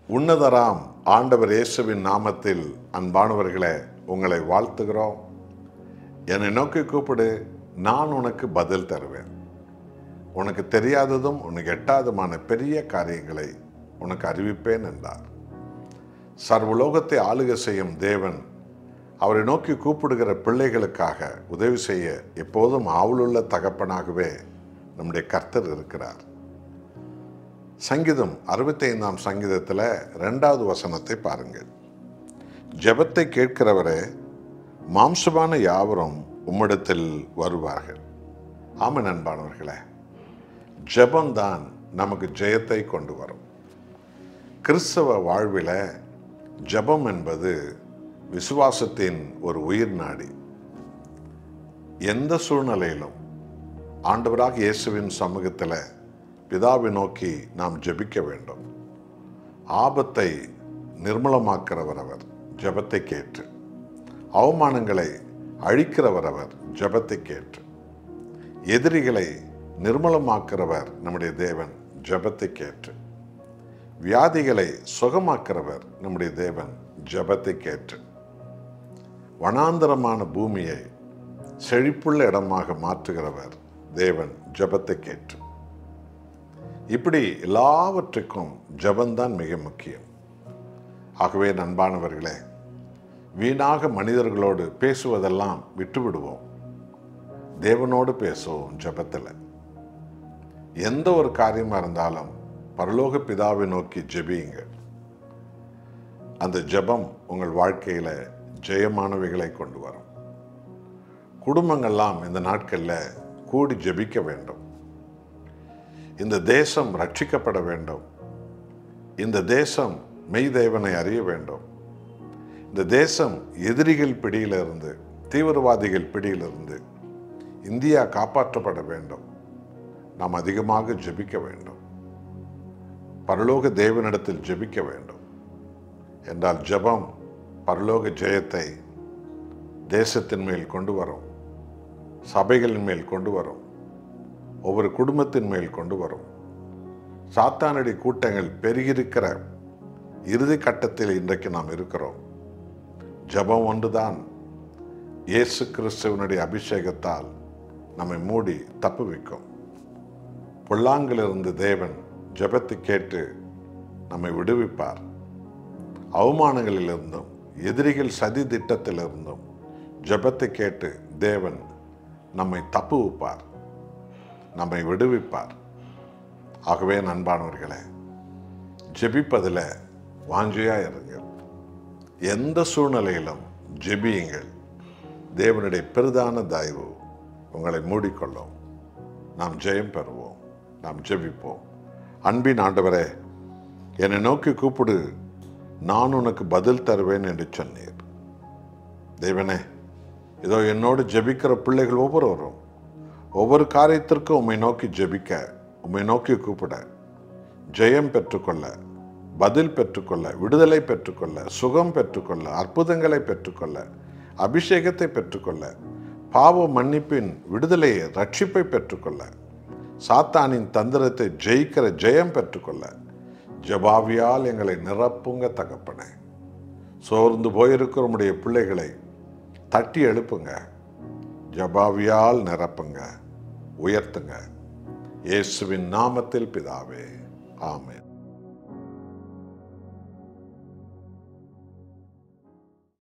உன்னதராம் ஆண்டவர் இயேசுவின் நாமத்தில் அன்பானவர்களே, உங்களை வாழ்த்துகிறோம். என்னை நோக்கி கூப்பிடு, நான் உனக்கு பதில் தருவேன். உனக்கு தெரியாததும் உனக்கு எட்டாததுமான பெரிய காரியங்களை உனக்கு அறிவிப்பேன் என்றார். சர்வலோகத்தை ஆளுகை செய்யும் தேவன் அவரை நோக்கி கூப்பிடுகிற பிள்ளைகளுக்காக உதவி செய்ய எப்போதும் ஆவலுள்ள தகப்பனாகவே நம்முடைய கர்த்தர் இருக்கிறார். சங்கீதம் 65ஆம் சங்கீதத்தில் 2வது வசனத்தை பாருங்கள். ஜெபத்தை கேட்கிறவரே, மாம்சமான யாவரும் உம்மிடத்தில் வருவார்கள். ஆமாம் அன்பானவர்களே, ஜெபம்தான் நமக்கு ஜெயத்தை கொண்டு வரும். கிறிஸ்தவ வாழ்வில் ஜெபம் என்பது விசுவாசத்தின் ஒரு உயிர் நாடி. எந்த சூழ்நிலையிலும் ஆண்டவராக இயேசுவின் சமூகத்தில் பிதாவை நோக்கி நாம் ஜெபிக்க வேண்டும். ஆபத்தை நிர்மலமாக்கிறவர் அவர், ஜெபத்தை கேட்டு. அவமானங்களை அழிக்கிறவர் அவர், ஜெபத்தை கேட்டு. எதிரிகளை நிர்மலமாக்கிறவர் நம்முடைய தேவன், ஜெபத்தை கேட்டு. வியாதிகளை சுகமாக்கிறவர் நம்முடைய தேவன், ஜெபத்தை கேட்டு. வனாந்தரமான பூமியை செழிப்புள்ள இடமாக மாற்றுகிறவர் தேவன், ஜெபத்தை கேட்டு. இப்படி எல்லாவற்றுக்கும் ஜெபந்தான் மிக முக்கியம். ஆகவே அன்பானவர்களே, வீணாக மனிதர்களோடு பேசுவதெல்லாம் விட்டுவிடுவோம். தேவனோடு பேசுவோம். ஜெபத்தில் எந்த ஒரு காரியமாக இருந்தாலும் பரலோக பிதாவை நோக்கி ஜெபியுங்கள். அந்த ஜெபம் உங்கள் வாழ்க்கையில் ஜெயமானவைகளை கொண்டு வரும். குடும்பங்கள்லாம் இந்த நாட்களில் கூடி ஜெபிக்க வேண்டும். இந்த தேசம் ரட்சிக்கப்பட வேண்டும். இந்த தேசம் மெய் தேவனை அறிய வேண்டும். இந்த தேசம் எதிரிகள் பிடியிலிருந்து, தீவிரவாதிகள் பிடியிலிருந்து இந்தியா காப்பாற்றப்பட வேண்டும். நாம் அதிகமாக ஜெபிக்க வேண்டும். பரலோக தேவனிடத்தில் ஜெபிக்க வேண்டும். என்றால் ஜெபம் பரலோக ஜெயத்தை தேசத்தின் மேல் கொண்டு வரும், சபைகளின் மேல் கொண்டு வரும், ஒவ்வொரு குடும்பத்தின் மேல் கொண்டு வரும். சாத்தானடி கூட்டங்கள் பெருகியிருக்கிற இறுதி கட்டத்தில் இன்றைக்கு நாம் இருக்கிறோம். ஜெபம் ஒன்றுதான் இயேசு கிறிஸ்துவனுடைய அபிஷேகத்தால் நம்மை மூடி தப்புவிக்கும். பொல்லாங்கிலிருந்து தேவன் ஜெபத்தை கேட்டு நம்மை விடுவிப்பார். அவமானங்களிலிருந்தும் எதிரிகள் சதி திட்டத்திலிருந்தும் ஜெபத்தை கேட்டு தேவன் நம்மை தப்புவிப்பார், நம்மை விடுவிப்பார். ஆகவே அன்பானவர்களே, ஜெபிப்பதில் வாஞ்சையாக இருங்கள். எந்த சூழ்நிலையிலும் ஜெபியுங்கள். தேவனுடைய பெரிதான தயவு உங்களை மூடிக்கொள்ளும். நாம் ஜெயம் பெறுவோம். நாம் ஜெபிப்போம். அன்பின் ஆண்டவரே, என்னை நோக்கி கூப்பிடு, நான் உனக்கு பதில் தருவேன் என்று சொன்னீர். தேவனே, இதோ என்னோடு ஜெபிக்கிற பிள்ளைகள் ஒவ்வொருவரும் ஒவ்வொரு காரியத்திற்கும் உம்மை நோக்கி ஜெபிக்க, உம்மை நோக்கி கூப்பிட, ஜெயம் பெற்றுக்கொள்ள, பதில் பெற்றுக்கொள்ள, விடுதலை பெற்றுக்கொள்ள, சுகம் பெற்றுக்கொள்ள, அற்புதங்களை பெற்றுக்கொள்ள, அபிஷேகத்தை பெற்றுக்கொள்ள, பாவ மன்னிப்பின் விடுதலையை, ரட்சிப்பை பெற்றுக்கொள்ள, சாத்தானின் தந்திரத்தை ஜெயிக்கிற ஜெயம் பெற்றுக்கொள்ள ஜெபாவியால் எங்களை நிரப்புங்க தகப்பனே. சோர்ந்து போயிருக்கிற உம்முடைய பிள்ளைகளை தட்டி எழுப்புங்க. ஜெபாவியால் நிரப்புங்க, உயர்த்துங்க. இயேசுவின் நாமத்தில் பிதாவே, ஆமென்.